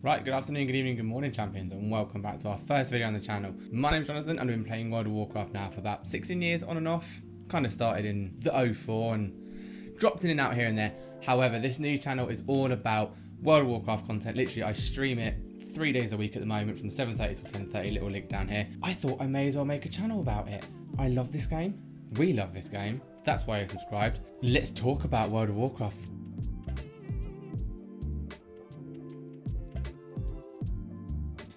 Right, good afternoon, good evening, good morning, champions, and welcome back to our first video on the channel. My name's Jonathan, and I've been playing World of Warcraft now for about 16 years, on and off. Kind of started in the 04 and dropped in and out here and there. However, this new channel is all about World of Warcraft content. Literally, I stream it 3 days a week at the moment from 7:30 to 10:30, little link down here. I thought I may as well make a channel about it. I love this game. We love this game. That's why I subscribed. Let's talk about World of Warcraft.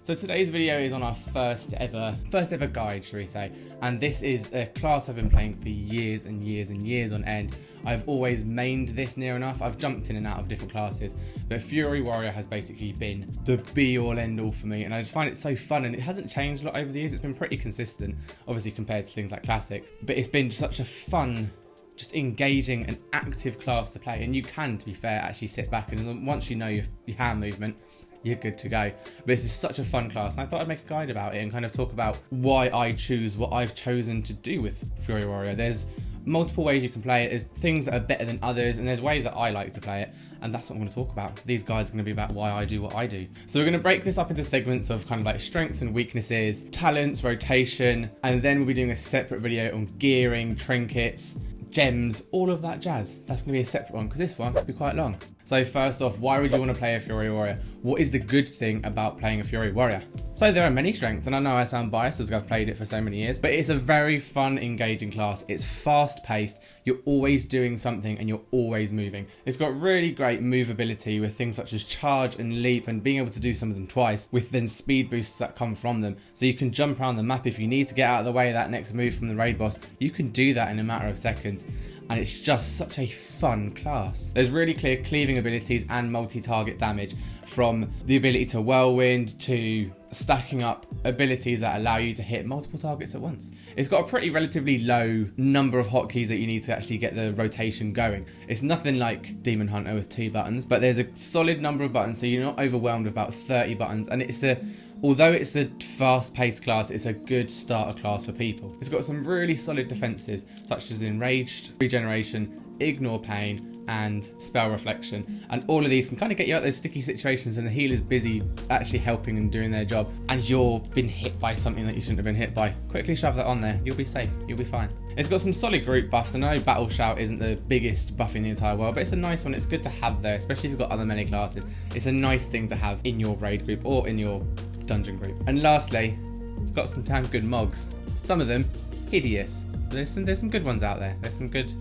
So today's video is on our first ever guide, shall we say, and this is a class I've been playing for years and years and years on end. I've always mained this near enough. I've jumped in and out of different classes, but Fury Warrior has basically been the be-all end-all for me, and I just find it so fun, and it hasn't changed a lot over the years. It's been pretty consistent, obviously compared to things like Classic, but it's been such a fun, just engaging and active class to play, and you can, to be fair, actually sit back and once you know your hand movement, you're good to go. But this is such a fun class, and I thought I'd make a guide about it and kind of talk about why I choose what I've chosen to do with Fury Warrior. There's multiple ways you can play it. There's things that are better than others, and there's ways that I like to play it, and that's what I'm going to talk about. These guides are going to be about why I do what I do. So we're going to break this up into segments of kind of like strengths and weaknesses, talents, rotation, and then we'll be doing a separate video on gearing, trinkets, gems, all of that jazz. That's going to be a separate one because this one could be quite long. So first off, why would you want to play a Fury Warrior? What is the good thing about playing a Fury Warrior? So there are many strengths, and I know I sound biased as I've played it for so many years, but it's a very fun, engaging class. It's fast paced, you're always doing something and you're always moving. It's got really great movability with things such as charge and leap, and being able to do some of them twice with then speed boosts that come from them. So you can jump around the map if you need to get out of the way of that next move from the raid boss. You can do that in a matter of seconds. And it's just such a fun class. There's really clear cleaving abilities and multi-target damage, from the ability to whirlwind to stacking up abilities that allow you to hit multiple targets at once. It's got a pretty relatively low number of hotkeys that you need to actually get the rotation going. It's nothing like Demon Hunter with 2 buttons, but there's a solid number of buttons, so you're not overwhelmed with about 30 buttons, and although it's a fast-paced class, it's a good starter class for people. It's got some really solid defenses, such as Enraged, Regeneration, Ignore Pain, and Spell Reflection. And all of these can kind of get you out of those sticky situations when the healer's busy actually helping and doing their job, and you're been hit by something that you shouldn't have been hit by. Quickly shove that on there. You'll be safe. You'll be fine. It's got some solid group buffs. I know Battle Shout isn't the biggest buff in the entire world, but it's a nice one. It's good to have there, especially if you've got other melee classes. It's a nice thing to have in your raid group or in your dungeon group. And lastly, it's got some damn good mogs. Some of them hideous. There's some good ones out there. There's some good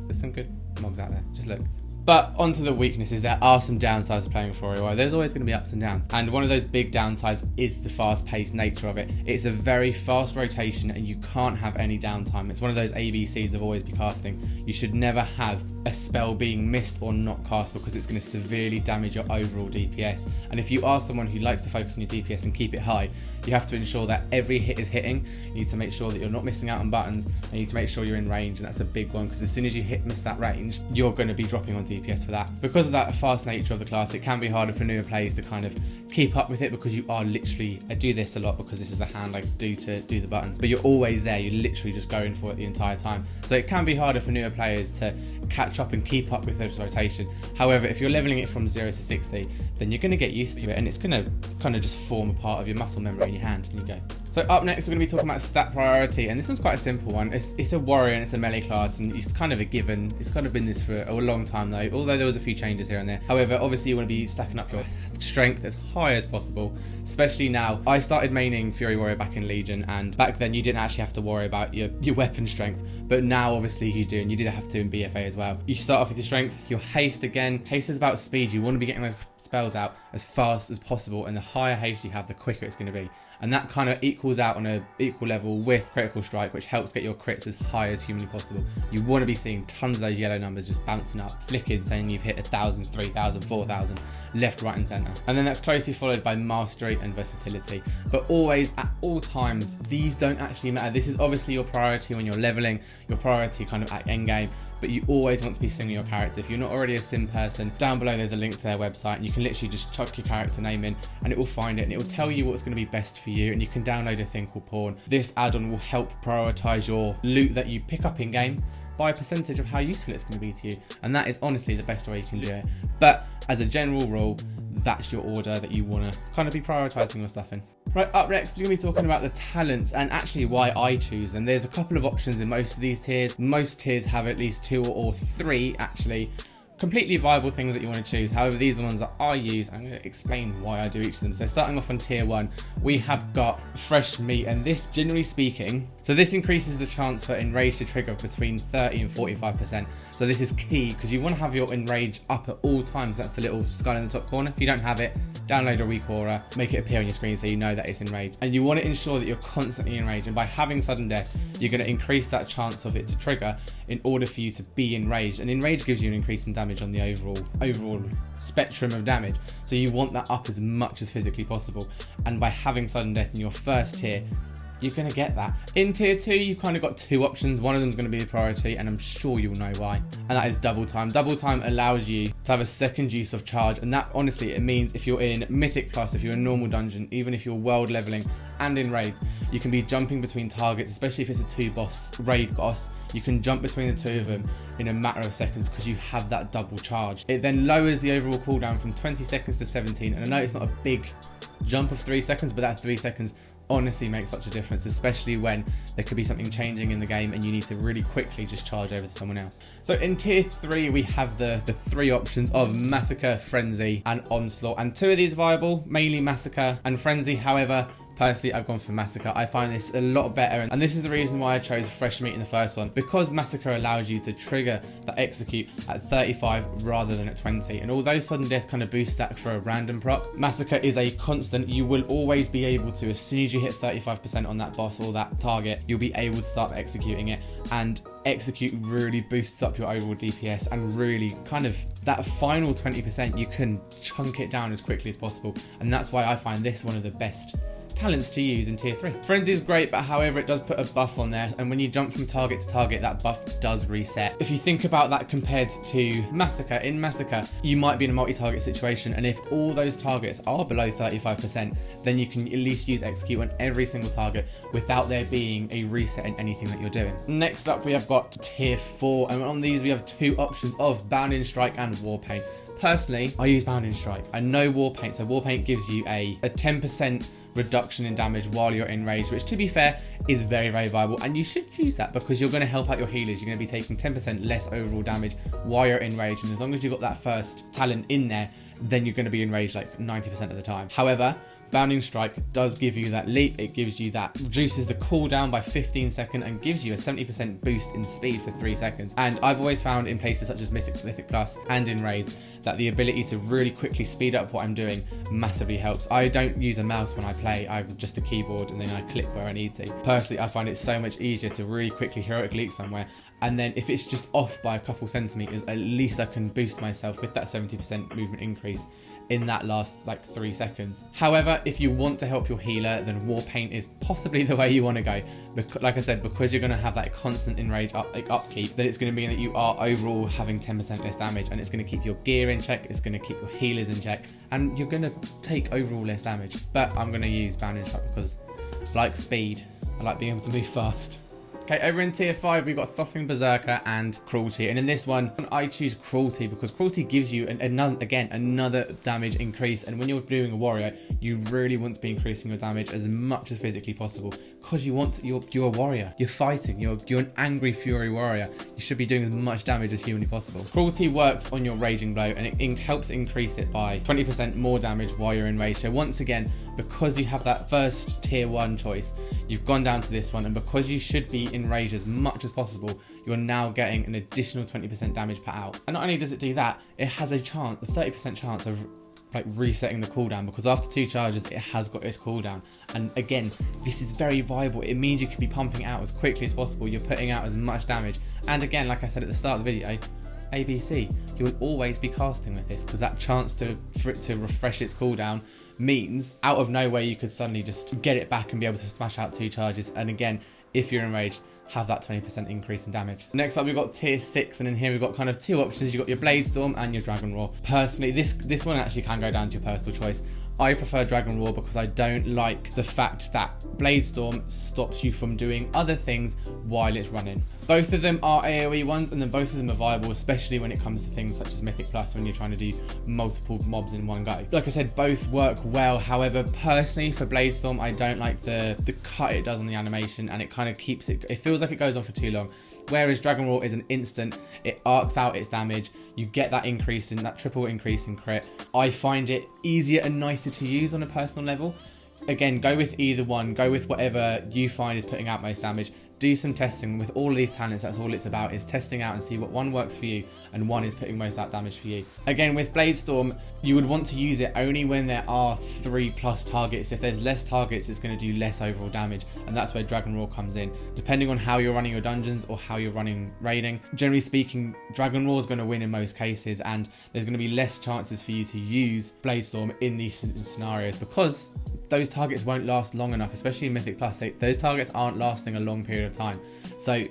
mogs out there. Just look. But onto the weaknesses, there are some downsides of playing Fury Warrior. There's always going to be ups and downs, and one of those big downsides is the fast-paced nature of it. It's a very fast rotation, and you can't have any downtime. It's one of those ABCs of always be casting. You should never have a spell being missed or not cast, because it's going to severely damage your overall DPS. And if you are someone who likes to focus on your DPS and keep it high, you have to ensure that every hit is hitting. You need to make sure that you're not missing out on buttons, and you need to make sure you're in range, and that's a big one, because as soon as you miss that range, you're going to be dropping on DPS for that. Because of that fast nature of the class, it can be harder for newer players to kind of keep up with it, because you are literally, I do this a lot because this is the hand I do to do the buttons, but you're always there. You're literally just going for it the entire time. So it can be harder for newer players to catch up and keep up with this rotation. However, if you're leveling it from 0 to 60, then you're going to get used to it, and it's going to kind of just form a part of your muscle memory in your hand, and you go. So up next, we're going to be talking about stat priority, and this one's quite a simple one. It's a warrior and it's a melee class, and it's kind of a given. It's kind of been this for a long time though, although there was a few changes here and there. However, obviously you want to be stacking up your strength as high as possible, especially now. I started maining Fury Warrior back in Legion, and back then you didn't actually have to worry about your weapon strength, but now obviously you do, and you did have to in BFA as well. You start off with your strength, your haste again. Haste is about speed. You want to be getting those spells out as fast as possible, and the higher haste you have, the quicker it's going to be. And that kind of equals out on an equal level with critical strike, which helps get your crits as high as humanly possible. You want to be seeing tons of those yellow numbers just bouncing up, flicking, saying you've hit 1,000, 3,000, 4,000, left, right and centre. And then that's closely followed by mastery and versatility. But always, at all times, these don't actually matter. This is obviously your priority when you're leveling, your priority kind of at endgame, but you always want to be simming your character. If you're not already a sim person, down below there's a link to their website, and you can literally just chuck your character name in and it will find it, and it will tell you what's going to be best for you, and you can download a thing called Pawn. This add-on will help prioritize your loot that you pick up in game by a percentage of how useful it's going to be to you, and that is honestly the best way you can do it. But as a general rule, that's your order that you want to kind of be prioritizing your stuff in. Right, up next, we're going to be talking about the talents and actually why I choose them. There's a couple of options in most of these tiers. Most tiers have at least 2 or 3 actually completely viable things that you want to choose. However, these are the ones that I use. I'm going to explain why I do each of them. So starting off on tier 1, we have got fresh meat, and this, generally speaking, so this increases the chance for enrage to trigger between 30 and 45%. So this is key because you want to have your enrage up at all times. That's the little skull in the top corner. If you don't have it, download a weak aura, make it appear on your screen so you know that it's enraged. And you want to ensure that you're constantly enraged. And by having sudden death, you're going to increase that chance of it to trigger in order for you to be enraged. And enrage gives you an increase in damage on the overall spectrum of damage. So you want that up as much as physically possible. And by having sudden death in your first tier, you're going to get that. In tier 2, you kind of got 2 options. One of them is going to be the priority, and I'm sure you'll know why. And that is double time. Double time allows you to have a second use of charge. And that, honestly, it means if you're in Mythic Plus, if you're in normal dungeon, even if you're world leveling and in raids, you can be jumping between targets, especially if it's a 2-boss raid boss. You can jump between the 2 of them in a matter of seconds because you have that double charge. It then lowers the overall cooldown from 20 seconds to 17. And I know it's not a big jump of 3 seconds, but that 3 seconds honestly makes such a difference, especially when there could be something changing in the game and you need to really quickly just charge over to someone else. So in tier 3, we have the 3 options of Massacre, Frenzy and Onslaught, and 2 of these viable, mainly Massacre and Frenzy. However, personally, I've gone for Massacre. I find this a lot better, and this is the reason why I chose fresh meat in the first one, because Massacre allows you to trigger that execute at 35 rather than at 20. And although sudden death kind of boosts that for a random proc, Massacre is a constant. You will always be able to, as soon as you hit 35% on that boss or that target, you'll be able to start executing it, and execute really boosts up your overall DPS, and really kind of that final 20%, you can chunk it down as quickly as possible. And that's why I find this one of the best talents to use in tier 3. Frenzy is great, but however, it does put a buff on there, and when you jump from target to target, that buff does reset. If you think about that compared to Massacre, in Massacre, you might be in a multi-target situation, and if all those targets are below 35%, then you can at least use execute on every single target without there being a reset in anything that you're doing. Next up, we have got tier 4, and on these we have 2 options of Bounding Strike and Warpaint. Personally, I use Bounding Strike. I know Warpaint, so Warpaint gives you a 10% reduction in damage while you're enraged, which, to be fair, is very, very viable, and you should use that because you're going to help out your healers. You're going to be taking 10% less overall damage while you're enraged, and as long as you've got that first talent in there, then you're going to be enraged like 90% of the time. However, Bounding Strike does give you that leap. It gives you that, reduces the cooldown by 15 seconds and gives you a 70% boost in speed for 3 seconds. And I've always found in places such as Mythic Plus and in raids that the ability to really quickly speed up what I'm doing massively helps. I don't use a mouse when I play. I'm just a keyboard, and then I click where I need to. Personally, I find it so much easier to really quickly heroic leap somewhere, and then if it's just off by a couple centimeters, at least I can boost myself with that 70% movement increase in that last like 3 seconds. However, if you want to help your healer, then Warpaint is possibly the way you want to go. Like I said, because you're going to have that constant enrage upkeep, then it's going to mean that you are overall having 10% less damage, and it's going to keep your gear in check, it's going to keep your healers in check, and you're going to take overall less damage. But I'm going to use Bounding Strike because I like speed, I like being able to move fast. Okay, over in tier 5, we've got Throttling Berserker and Cruelty. And in this one, I choose Cruelty because Cruelty gives you, another damage increase. And when you're doing a warrior, you really want to be increasing your damage as much as physically possible because you're a warrior. You're fighting. You're an angry fury warrior. You should be doing as much damage as humanly possible. Cruelty works on your Raging Blow, and it helps increase it by 20% more damage while you're enraged. So once again, because you have that first tier 1 choice, you've gone down to this one, and because you should be enraged as much as possible, you're now getting an additional 20% damage per out. And not only does it do that, it has a 30% chance of like resetting the cooldown, because after 2 charges it has got its cooldown. And again, this is very viable. It means you can be pumping out as quickly as possible. You're putting out as much damage, and again, like I said at the start of the video, ABC, you will always be casting with this because that chance for it to refresh its cooldown means out of nowhere you could suddenly just get it back and be able to smash out 2 charges. And again, if you're enraged, have that 20% increase in damage. Next up, we've got tier 6, and in here we've got kind of 2 options. You've got your Blade Storm and your Dragon Roar. Personally, this one actually can go down to your personal choice. I prefer Dragon Roar because I don't like the fact that Blade Storm stops you from doing other things while it's running. Both of them are AoE ones, and then both of them are viable, especially when it comes to things such as Mythic Plus when you're trying to do multiple mobs in one go. Like I said, both work well. However, personally for Blade Storm, I don't like the cut it does on the animation, and it kind of keeps it feels like it goes on for too long. Whereas Dragon Roar is an instant, it arcs out its damage, you get that increase in that triple increase in crit. I find it easier and nicer to use on a personal level. Again, go with either one, go with whatever you find is putting out most damage. Do some testing with all of these talents. That's all it's about, is testing out and see what one works for you and one is putting most out damage for you. Again, with Blade Storm, you would want to use it only when there are 3+ targets. If there's less targets, it's going to do less overall damage, and that's where Dragon Roar comes in. Depending on how you're running your dungeons or how you're running raiding, generally speaking, Dragon Roar is going to win in most cases, and there's going to be less chances for you to use Blade Storm in these scenarios because those targets won't last long enough, especially in Mythic Plus. Those targets aren't lasting a long period of time. So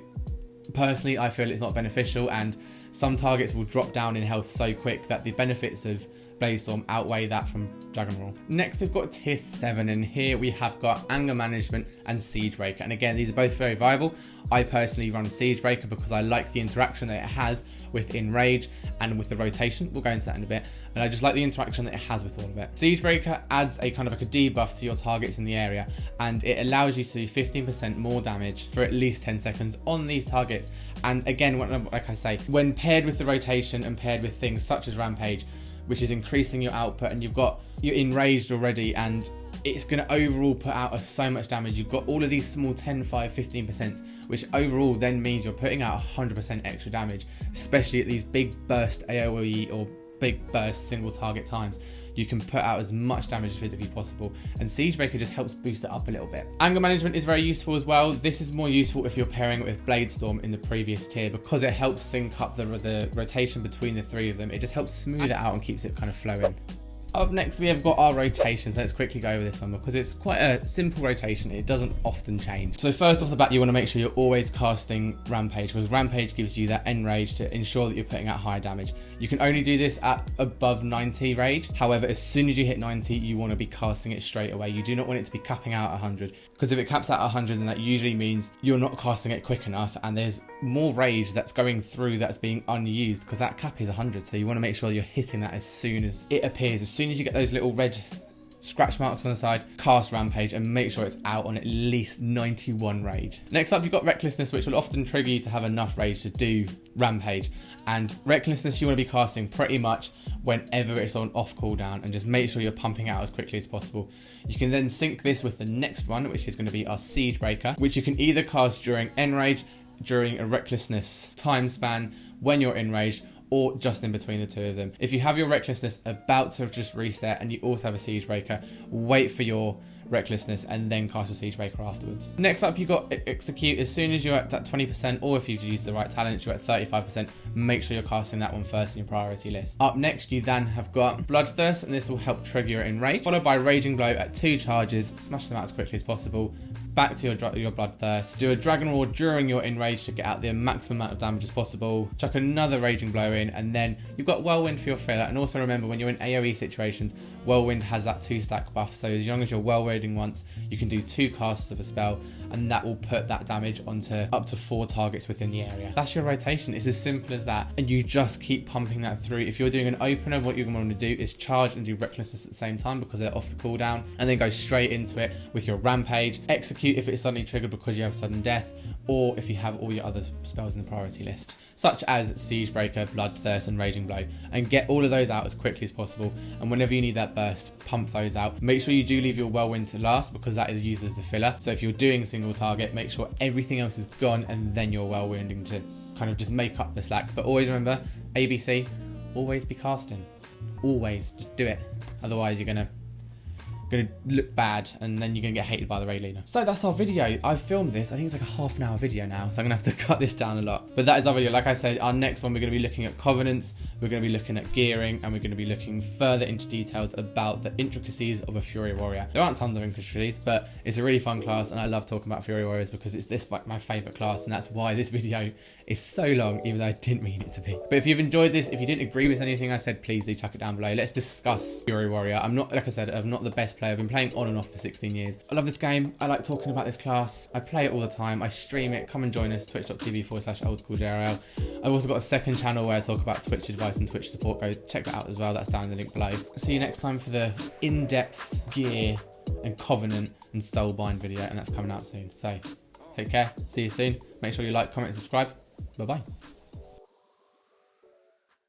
personally, I feel it's not beneficial, and some targets will drop down in health so quick that the benefits of Blade Storm outweigh that from Dragon Roar. Next, we've got tier 7, and here we have got Anger Management and Siege Breaker. And again, these are both very viable. I personally run Siege Breaker because I like the interaction that it has with Enrage and with the rotation. We'll go into that in a bit. And I just like the interaction that it has with all of it. Siege Breaker adds a kind of like a debuff to your targets in the area, and it allows you to do 15% more damage for at least 10 seconds on these targets. And again, like I say, when paired with the rotation and paired with things such as Rampage, which is increasing your output, and you're enraged already, and it's going to overall put out so much damage. You've got all of these small 10, 5, 15%, which overall then means you're putting out 100% extra damage, especially at these big burst AoE or big burst single target times. You can put out as much damage as physically possible, and Siege Breaker just helps boost it up a little bit. Anger Management is very useful as well. This is more useful if you're pairing it with Blade Storm in the previous tier, because it helps sync up the rotation between the three of them. It just helps smooth it out and keeps it kind of flowing. Up next, we have got our rotations. Let's quickly go over this one because it's quite a simple rotation. It doesn't often change. So first off the bat, you want to make sure you're always casting Rampage, because Rampage gives you that Enrage to ensure that you're putting out high damage. You can only do this at above 90 rage. However, as soon as you hit 90, you want to be casting it straight away. You do not want it to be capping out at 100, because if it caps out at 100, then that usually means you're not casting it quick enough, and there's more rage that's going through that's being unused, because that cap is 100. So you want to make sure you're hitting that as soon as it appears. As soon as you get those little red scratch marks on the side, cast Rampage and make sure it's out on at least 91 rage. Next up, you've got Recklessness, which will often trigger you to have enough rage to do Rampage. And Recklessness you want to be casting pretty much whenever it's on off cooldown, and just make sure you're pumping out as quickly as possible. You can then sync this with the next one, which is going to be our Siege Breaker, which you can either cast during Enrage, during a Recklessness time span, when you're enraged, or just in between the two of them. If you have your Recklessness about to just reset and you also have a Siege Breaker, wait for your Recklessness and then cast a Siege Breaker afterwards. Next up, you've got Execute. As soon as you're at that 20%, or if you've used the right talents, you're at 35%, make sure you're casting that one first in your priority list. Up next, you then have got Bloodthirst, and this will help trigger your Enrage, followed by Raging Blow at 2 charges. Smash them out as quickly as possible. Back to your Bloodthirst. Do a Dragon Roar during your Enrage to get out the maximum amount of damage as possible. Chuck another Raging Blow in, and then you've got Whirlwind for your filler. And also remember, when you're in AoE situations, Whirlwind has that 2-stack buff, so as long as you're Whirlwinding once, you can do 2 casts of a spell, and that will put that damage onto up to 4 targets within the area. That's your rotation. It's as simple as that, and you just keep pumping that through. If you're doing an opener, what you're going to want to do is charge and do Recklessness at the same time because they're off the cooldown, and then go straight into it with your Rampage. Execute if it's suddenly triggered because you have sudden death, or if you have all your other spells in the priority list, such as Siege Breaker, Bloodthirst and Raging Blow, and get all of those out as quickly as possible. And whenever you need that burst, pump those out. Make sure you do leave your Whirlwind to last, because that is used as the filler. So if you're doing a single target, make sure everything else is gone and then you're Whirlwinding to kind of just make up the slack. But always remember, ABC, always be casting. Always, just do it. Otherwise you're gonna going to look bad, and then you're going to get hated by the raid leader. So that's our video. I filmed this. I think it's like a half-an-hour video now, so I'm going to have to cut this down a lot. But that is our video. Like I said, our next one, we're going to be looking at covenants, we're going to be looking at gearing, and we're going to be looking further into details about the intricacies of a Fury Warrior. There aren't tons of intricacies, but it's a really fun class, and I love talking about Fury Warriors because it's like my favourite class, and that's why this video is so long, even though I didn't mean it to be. But if you've enjoyed this, if you didn't agree with anything I said, please do chuck it down below. Let's discuss Fury Warrior. I'm not, like I said, I'm not the best player. I've been playing on and off for 16 years. I love this game. I like talking about this class. I play it all the time. I stream it. Come and join us, twitch.tv/oldschoolJRL. I've also got a second channel where I talk about Twitch advice and Twitch support. Go check that out as well. That's down in the link below. See you next time for the in-depth gear and covenant and soulbind video, and that's coming out soon. So take care. See you soon. Make sure you like, comment, and subscribe. Bye-bye.